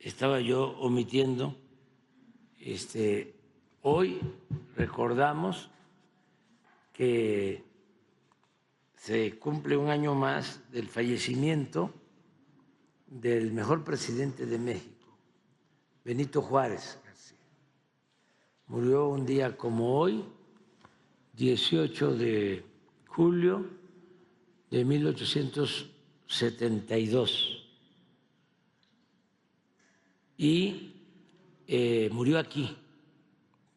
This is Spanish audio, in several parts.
estaba yo omitiendo, hoy recordamos que se cumple un año más del fallecimiento del mejor presidente de México, Benito Juárez García. Murió un día como hoy, 18 de julio de 1872. Y murió aquí,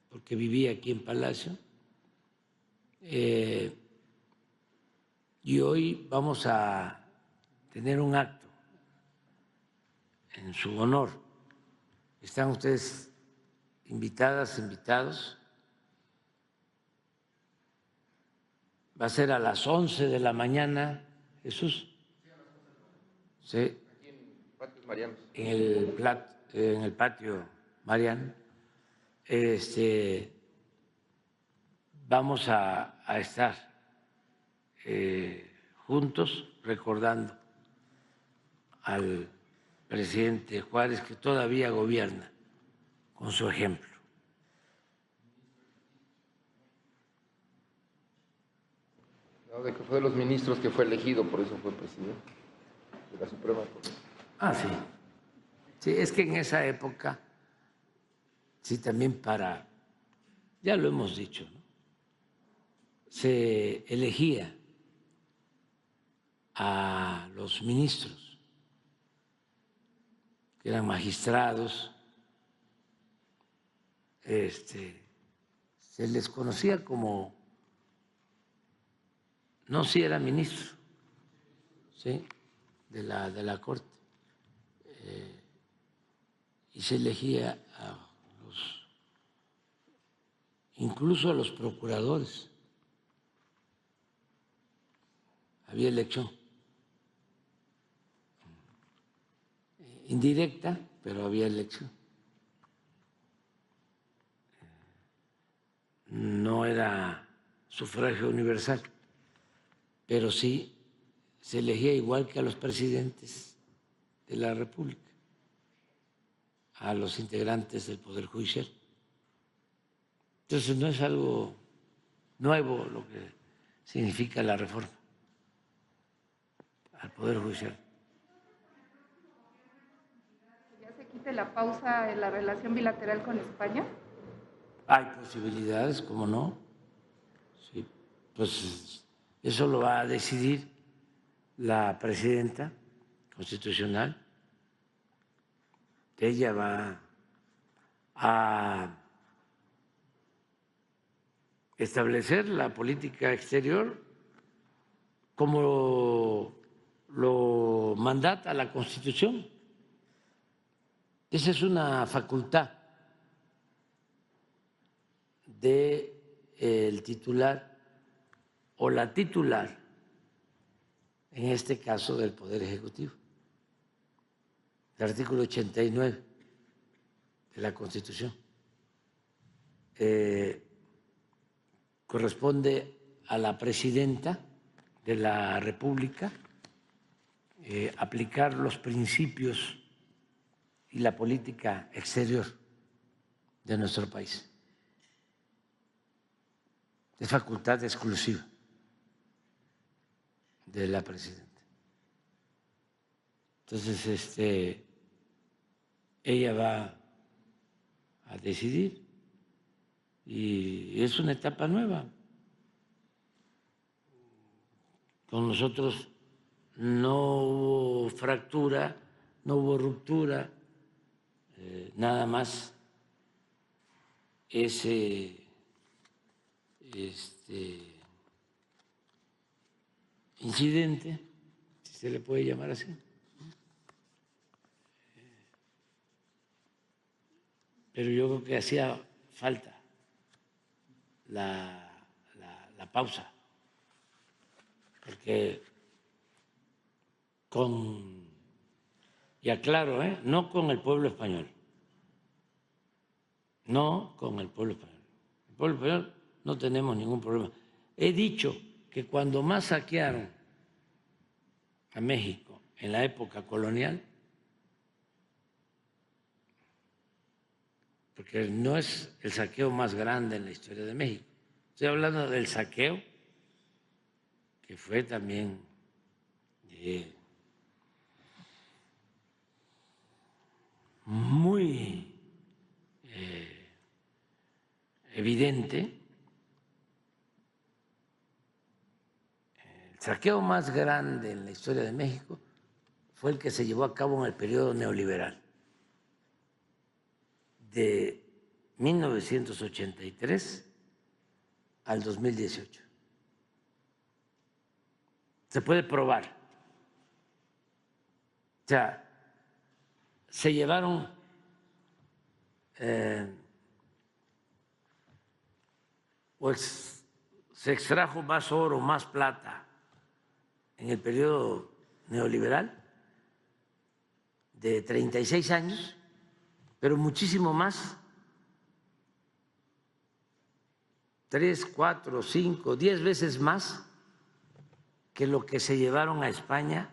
porque vivía aquí en Palacio. Y hoy vamos a tener un acto en su honor. Están ustedes invitadas, invitados. Va a ser a las 11 de la mañana, Jesús. Sí. Aquí en Patios Marianos. En el patio Mariano. Vamos a estar juntos recordando al presidente Juárez, que todavía gobierna con su ejemplo. De que fue de los ministros que fue elegido, por eso fue presidente de la Suprema Corte. Ah, sí. Sí, es que en esa época, sí, también ya lo hemos dicho, ¿no? Se elegía a los ministros, que eran magistrados, se les conocía como, no si era ministro, ¿sí?, de la Corte, y se elegía incluso a los procuradores. Había elección indirecta, pero había elección. No era sufragio universal, pero sí se elegía igual que a los presidentes de la República, a los integrantes del Poder Judicial. Entonces no es algo nuevo lo que significa la reforma al Poder Judicial. ¿Ya se quite la pausa en la relación bilateral con España? Hay posibilidades, ¿cómo no? Sí, pues eso lo va a decidir la presidenta constitucional. Ella va a establecer la política exterior como lo mandata la Constitución. Esa es una facultad del titular o la titular, en este caso del Poder Ejecutivo. El artículo 89 de la Constitución corresponde a la presidenta de la República aplicar los principios y la política exterior de nuestro país. Es facultad exclusiva de la presidenta. Entonces, ella va a decidir y es una etapa nueva. Con nosotros no hubo fractura, no hubo ruptura, nada más ese incidente, si se le puede llamar así, pero yo creo que hacía falta la pausa, porque y aclaro, no con el pueblo español, no con el pueblo español. El pueblo español no tenemos ningún problema. He dicho que cuando más saquearon a México en la época colonial porque no es el saqueo más grande en la historia de México. Estoy hablando del saqueo que fue también muy evidente. El saqueo más grande en la historia de México fue el que se llevó a cabo en el periodo neoliberal, de 1983 al 2018. Se puede probar. O sea, se llevaron pues se extrajo más oro, más plata en el periodo neoliberal de 36 años, pero muchísimo más, 3, 4, 5, 10 veces más que lo que se llevaron a España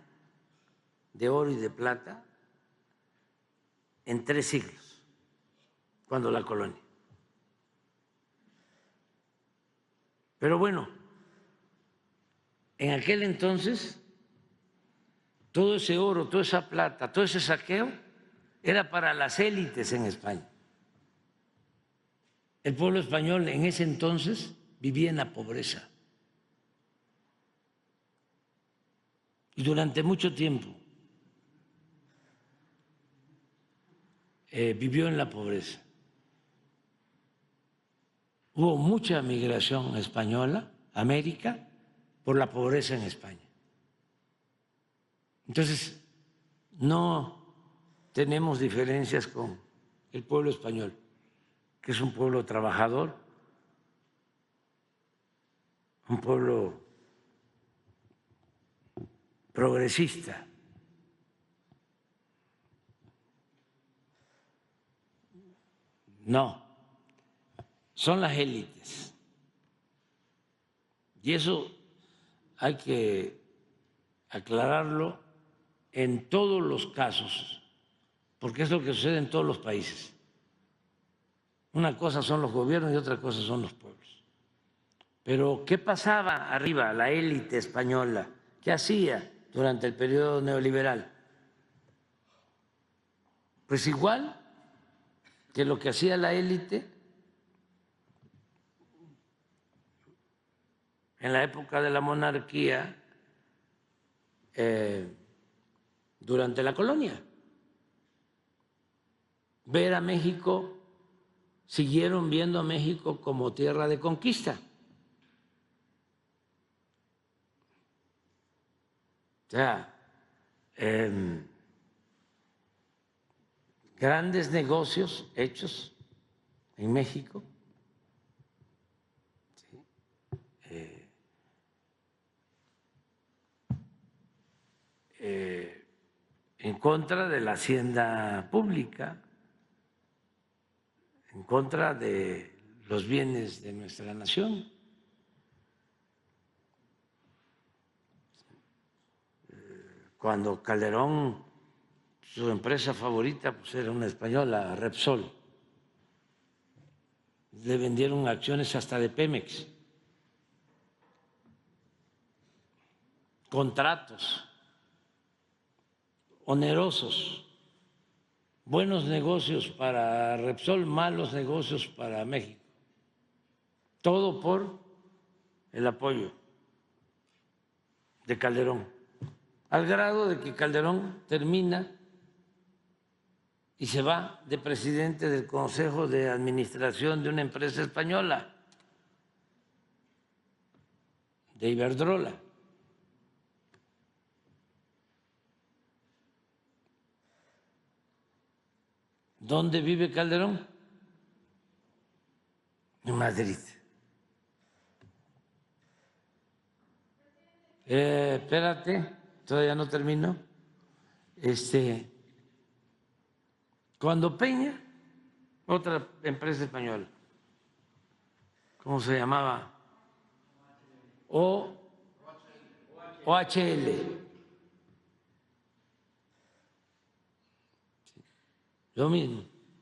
de oro y de plata en 3 siglos, cuando la colonia. Pero bueno, en aquel entonces, todo ese oro, toda esa plata, todo ese saqueo era para las élites en España. El pueblo español en ese entonces vivía en la pobreza. Y durante mucho tiempo vivió en la pobreza. Hubo mucha migración española a América por la pobreza en España. Entonces, no tenemos diferencias con el pueblo español, que es un pueblo trabajador, un pueblo progresista. No, son las élites. Y eso hay que aclararlo en todos los casos, porque es lo que sucede en todos los países. Una cosa son los gobiernos y otra cosa son los pueblos. Pero ¿qué pasaba arriba, la élite española? ¿Qué hacía durante el periodo neoliberal? Pues igual que lo que hacía la élite en la época de la monarquía durante la colonia. Ver a México, siguieron viendo a México como tierra de conquista. O sea, grandes negocios hechos en México, en contra de la hacienda pública, en contra de los bienes de nuestra nación. Cuando Calderón, su empresa favorita, pues era una española, Repsol, le vendieron acciones hasta de Pemex, contratos onerosos, buenos negocios para Repsol, malos negocios para México, todo por el apoyo de Calderón, al grado de que Calderón termina y se va de presidente del Consejo de Administración de una empresa española, de Iberdrola. ¿Dónde vive Calderón? En Madrid. Espérate, todavía no termino. Cuando Peña, otra empresa española, ¿cómo se llamaba? OHL. Lo mismo.